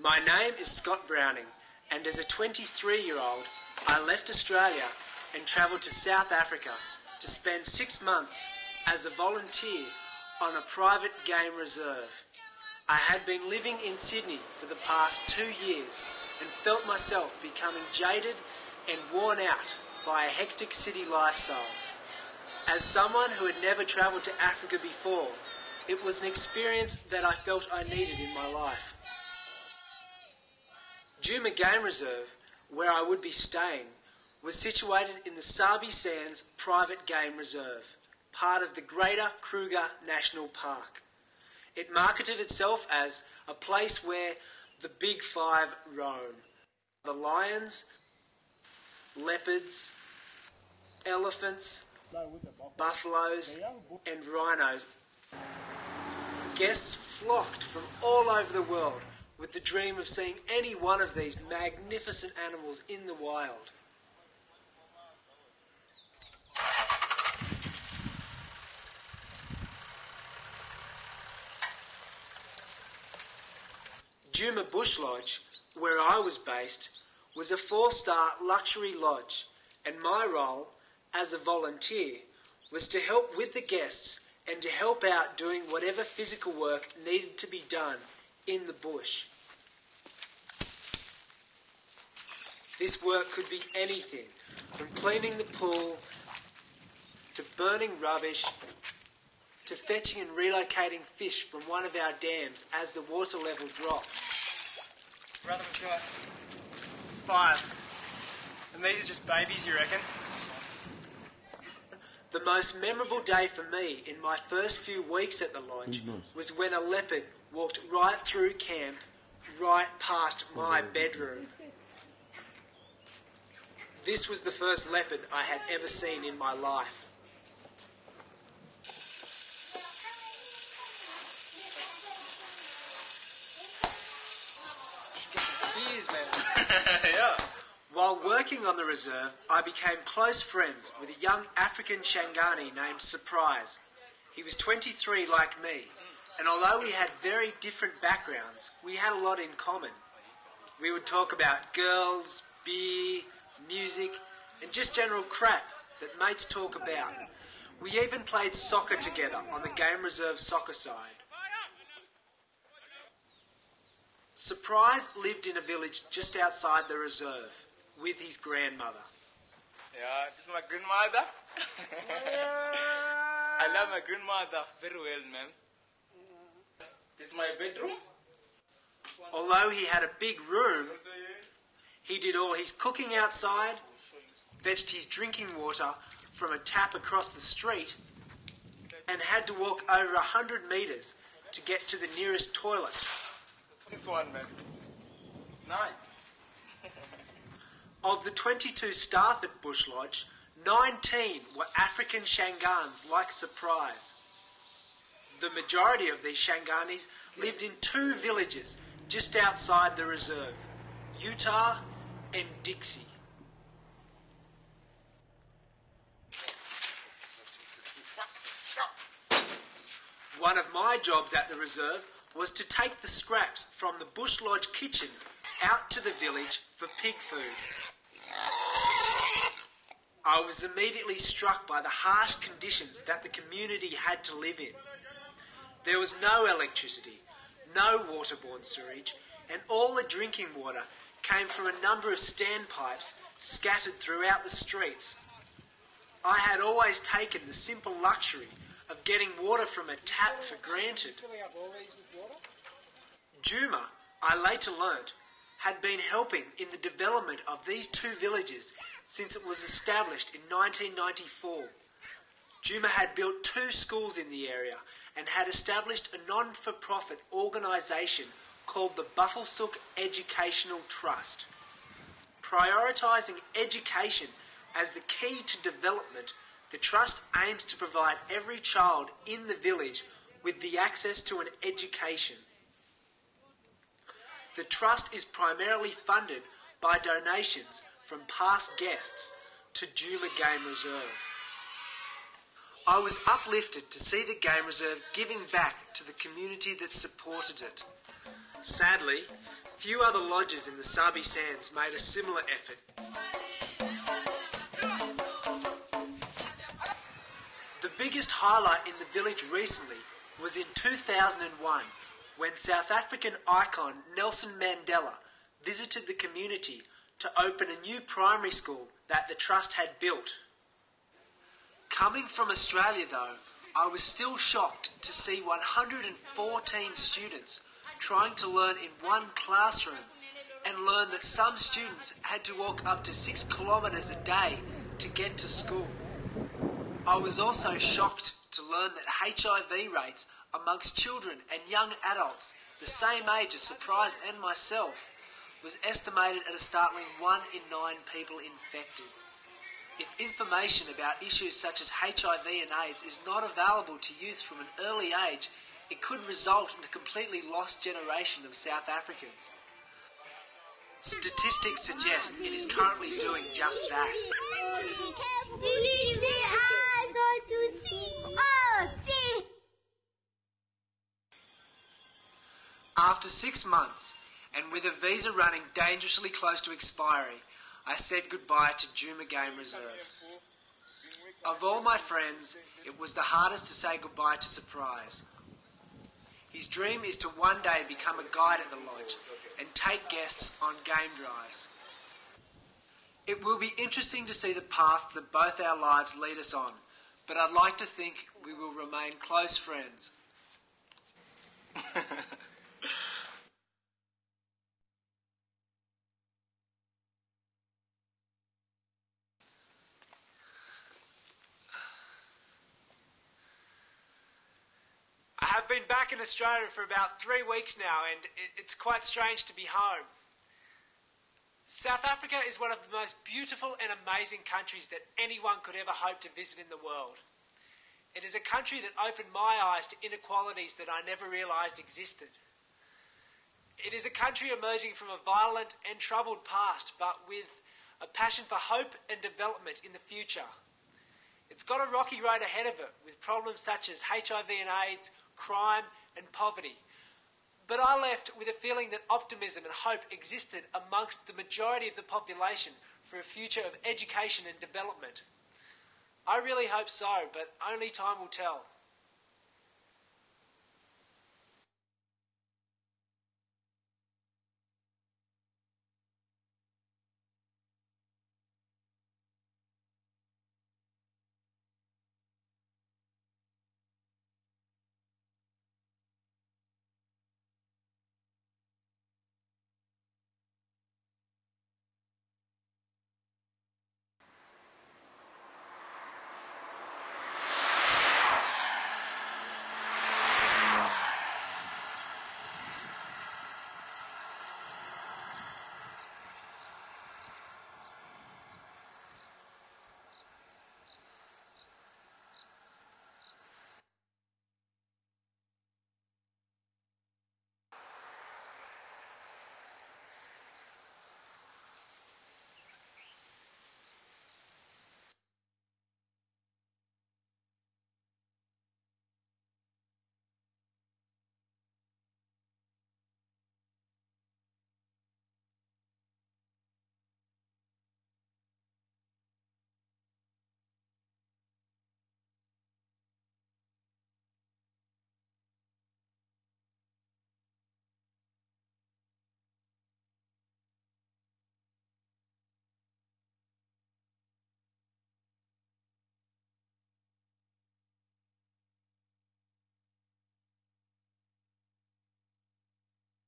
My name is Scott Browning, and as a 23-year-old, I left Australia and travelled to South Africa to spend 6 months as a volunteer on a private game reserve. I had been living in Sydney for the past 2 years and felt myself becoming jaded and worn out by a hectic city lifestyle. As someone who had never travelled to Africa before, it was an experience that I felt I needed in my life. Djuma Game Reserve, where I would be staying, was situated in the Sabi Sands Private Game Reserve, part of the Greater Kruger National Park. It marketed itself as a place where the Big Five roam: the lions, leopards, elephants, buffaloes and rhinos. Guests flocked from all over the world with the dream of seeing any one of these magnificent animals in the wild. Djuma Bush Lodge, where I was based, was a 4-star luxury lodge, and my role as a volunteer was to help with the guests and to help out doing whatever physical work needed to be done in the bush. This work could be anything, from cleaning the pool, to burning rubbish, to fetching and relocating fish from one of our dams as the water level dropped. Brother, we've got 5. And these are just babies, you reckon? The most memorable day for me in my first few weeks at the lodge was when a leopard walked right through camp, right past my bedroom. This was the first leopard I had ever seen in my life. Get some beers, man. Yeah. While working on the reserve, I became close friends with a young African Shangani named Surprise. He was 23 like me, and although we had very different backgrounds, we had a lot in common. We would talk about girls, beer, music, and just general crap that mates talk about. We even played soccer together on the Game Reserve soccer side. Surprise lived in a village just outside the reserve with his grandmother. Yeah, this is my grandmother. I love my grandmother very well, man. This is my bedroom. Although he had a big room, he did all his cooking outside, fetched his drinking water from a tap across the street, and had to walk over 100 metres to get to the nearest toilet. This one, man. Nice. Of the 22 staff at Bush Lodge, 19 were African Shangans like Surprise. The majority of these Shanganis lived in 2 villages just outside the reserve, Utah and Dixie. One of my jobs at the reserve was to take the scraps from the Bush Lodge kitchen out to the village for pig food. I was immediately struck by the harsh conditions that the community had to live in. There was no electricity, no waterborne sewage, and all the drinking water came from a number of standpipes scattered throughout the streets. I had always taken the simple luxury of getting water from a tap for granted. Djuma, I later learnt, had been helping in the development of these 2 villages since it was established in 1994. Djuma had built 2 schools in the area and had established a non-for-profit organisation called the Buffelshoek Educational Trust. Prioritising education as the key to development, the Trust aims to provide every child in the village with the access to an education. The Trust is primarily funded by donations from past guests to Djuma Game Reserve. I was uplifted to see the Game Reserve giving back to the community that supported it. Sadly, Few other lodges in the Sabi Sands made a similar effort. The biggest highlight in the village recently was in 2001 when South African icon Nelson Mandela visited the community to open a new primary school that the trust had built. Coming from Australia though, I was still shocked to see 114 students trying to learn in one classroom and learn that some students had to walk up to 6 kilometres a day to get to school. I was also shocked to learn that HIV rates amongst children and young adults the same age as Surprise and myself was estimated at a startling 1 in 9 people infected. If information about issues such as HIV and AIDS is not available to youth from an early age, it could result in a completely lost generation of South Africans. Statistics suggest it is currently doing just that. After 6 months, and with a visa running dangerously close to expiry, I said goodbye to Djuma Game Reserve. Of all my friends, it was the hardest to say goodbye to Surprise. His dream is to one day become a guide at the lodge and take guests on game drives. It will be interesting to see the paths that both our lives lead us on, but I'd like to think we will remain close friends. I have been back in Australia for about 3 weeks now, and it's quite strange to be home. South Africa is one of the most beautiful and amazing countries that anyone could ever hope to visit in the world. It is a country that opened my eyes to inequalities that I never realised existed. It is a country emerging from a violent and troubled past, but with a passion for hope and development in the future. It's got a rocky road ahead of it, with problems such as HIV and AIDS, crime and poverty. But I left with a feeling that optimism and hope existed amongst the majority of the population for a future of education and development. I really hope so, but only time will tell.